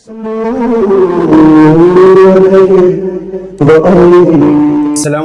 السلام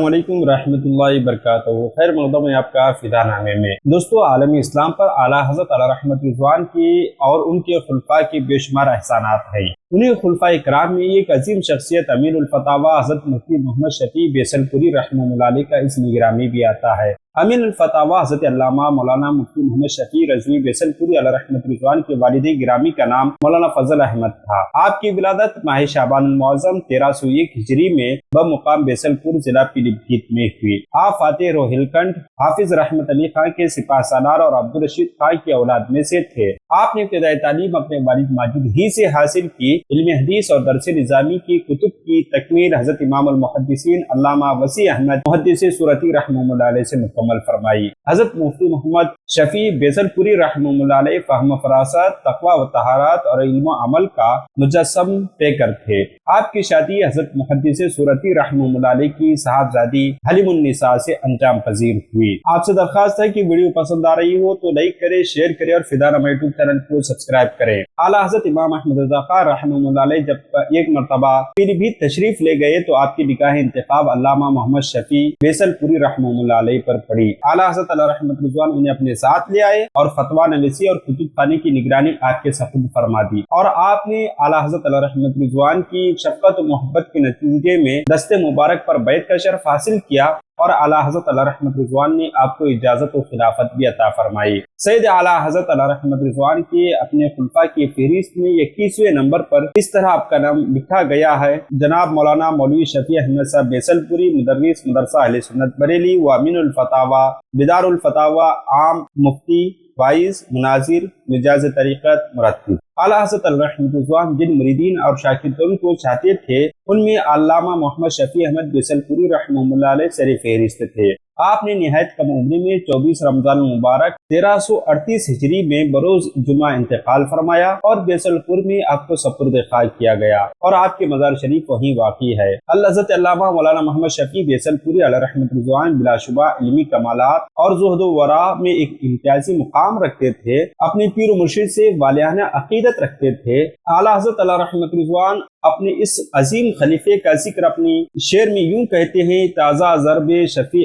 علیکم ورحمۃ اللہ وبرکاتہ۔ خیر مقدم ہے آپ کا فدا نامے میں۔ دوستو، عالمی اسلام پر اعلیٰ حضرت علیہ رحمت رضوان کی اور ان کے خلفاء کی بے شمار احسانات ہیں۔ انہیں خلفاء کرام میں ایک عظیم شخصیت امیر الفتاوی حضرت مفتی محمد شفیع بیسل پوری رحمہ اللہ علیہ کا اسم گرامی بھی آتا ہے۔ امیر الفتاوی حضرت علامہ مولانا مفتی محمد شفیع رضوی بیسل پوری علیہ رحمت رضوان کے والد گرامی کا نام مولانا فضل احمد تھا۔ آپ کی ولادت ماہ شعبان المعظم 1301 ہجری میں بمقام بیسل پور ضلع پیلی بھیت میں ہوئی۔ آپ فاتح روہیل کنڈ حافظ رحمت علی خان کے سپاہ سالار اور عبدالرشید خان کی اولاد میں سے تھے۔ آپ نے ابتدائی تعلیم اپنے والد ماجد ہی سے حاصل کی۔ علم حدیث اور درس نظامی کی کتب کی تکمیل حضرت امام المحدثین علامہ وسیع احمد محدث سورتی رحمہ اللہ علیہ سے مکمل فرمائی۔ حضرت مفتی محمد شفیع بیسل پوری رحمہ اللہ علیہ فہم و فراست، تقوی و طہارت اور علم و عمل کا مجسم پیکر تھے۔ آپ کی شادی حضرت محدث سورتی رحمہ اللہ علیہ کی صاحبزادی حلیم النساء سے انجام پذیر ہوئی۔ آپ سے درخواست ہے کہ ویڈیو پسند آ رہی ہو تو لائک کریں، شیئر کریں اور فدا نامہ یوٹیوب چینل کو سبسکرائب کریں۔ اعلیٰ حضرت امام احمد رضا خان رحمہ اللہ علیہ جب ایک مرتبہ پیلی بھیت تشریف لے گئے تو آپ کی نکاح انتخاب علامہ محمد شفیع بیسل پوری رحمہ اللہ علیہ پر پڑی۔ اعلیٰ حضرت علیہ رحمت رضوان انہیں اپنے ساتھ لے آئے اور فتویٰ نویسی اور کتب خانی کی نگرانی آپ کے سپرد فرما دی، اور آپ نے اعلیٰ حضرت علیہ رحمت رضوان کی شفقت و محبت کے نتیجے میں دست مبارک پر بیعت کا شرف حاصل کیا، اور اعلیٰ حضرت علیہ رحمت رضوان نے آپ کو اجازت و خلافت بھی عطا فرمائی۔ سید اعلیٰ حضرت علیہ رحمت رضوان کے اپنے خلفاء کی فہرست میں 21ویں نمبر پر اس طرح آپ کا نام لکھا گیا ہے: جناب مولانا مولوی شفیع احمد صاحب بیسل پوری، مدرس مدرسہ اہل سنت بریلی و امین الفتاوی بیدار الفتاوی، عام مفتی، وائز، مناظر، مجاز طریقت، مرتب۔ اعلیٰ حضرت علیہ رحمت رضوان جن مریدین اور شاگردوں کو چاہتے تھے ان میں علامہ محمد شفیع احمد بیسل پوری رحمہ اللہ علیہ سر فہرست تھے۔ آپ نے نہایت کم عمری میں 24 رمضان المبارک 1338 ہجری میں بروز جمعہ انتقال فرمایا، اور بیسل پور میں آپ کو سپرد خاک کیا گیا، اور آپ کے مزار شریف وہیں واقع ہے۔ حضرت علامہ مولانا محمد شفیع بیسل پوری علیہ رحمت رضوان بلا شبہ علمی کمالات اور زہد و ورع میں ایک امتیازی مقام رکھتے تھے۔ اپنے پیر و مرشد سے والیانہ عقیدت رکھتے تھے۔ اعلیٰ حضرت علیہ رحمت رضوان اپنے اس عظیم خلیفے کا ذکر اپنی شعر میں یوں کہتے ہیں: تازہ ضرب شفیع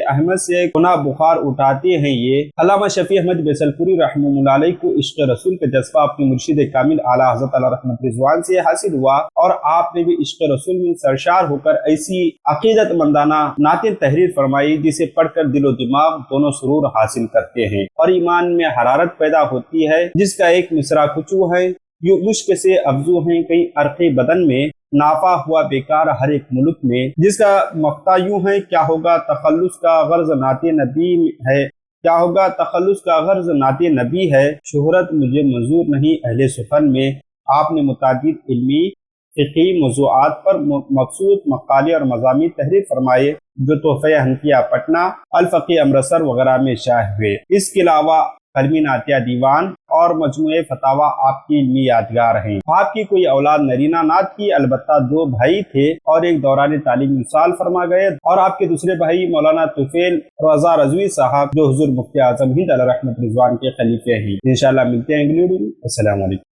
احمد سے گناہ بخار اٹھاتے ہیں یہ۔ علامہ شفیع احمد بیسل پوری رحمہ اللہ علیہ کو عشق رسول کا جذبہ اپنے مرشد کامل اعلیٰ حضرت علیہ رحمت رضوان سے حاصل ہوا، اور آپ نے بھی عشق رسول میں سرشار ہو کر ایسی عقیدت مندانہ نعتیں تحریر فرمائی جسے پڑھ کر دل و دماغ دونوں سرور حاصل کرتے ہیں اور ایمان میں حرارت پیدا ہوتی ہے، جس کا ایک مصرع کچو ہے: یوں مشک سے افزو ہیں کئی عرق بدن میں، نافع ہوا بیکار ہر ایک ملک میں، جس کا مقطع یوں ہے: کیا ہوگا تخلص کا غرض نعت نبی ہے، کیا ہوگا تخلص کا غرض نعت نبی ہے، شہرت مجھے منظور نہیں اہل سخن میں۔ آپ نے متعدد علمی فقہی موضوعات پر مبسوط مقالے اور مضامین تحریر فرمائے جو تحفہ حنفیہ پٹنہ، الفقہ امرتسر وغیرہ میں شائع ہوئے۔ اس کے علاوہ قلمی نعتیہ دیوان اور مجموعہ فتاوی آپ کی علمی یادگار ہیں۔ آپ کی کوئی اولاد نرینہ نہ تھی، البتہ 2 بھائی تھے اور ایک دوران تعلیم وصال فرما گئے، اور آپ کے دوسرے بھائی مولانا طفیل رضا رضوی صاحب جو حضور مفتی اعظم ہند علیہ رحمت رضوان کے خلیفے ہیں۔ انشاءاللہ ملتے ہیں اگلی ویڈیو میں۔ السلام علیکم۔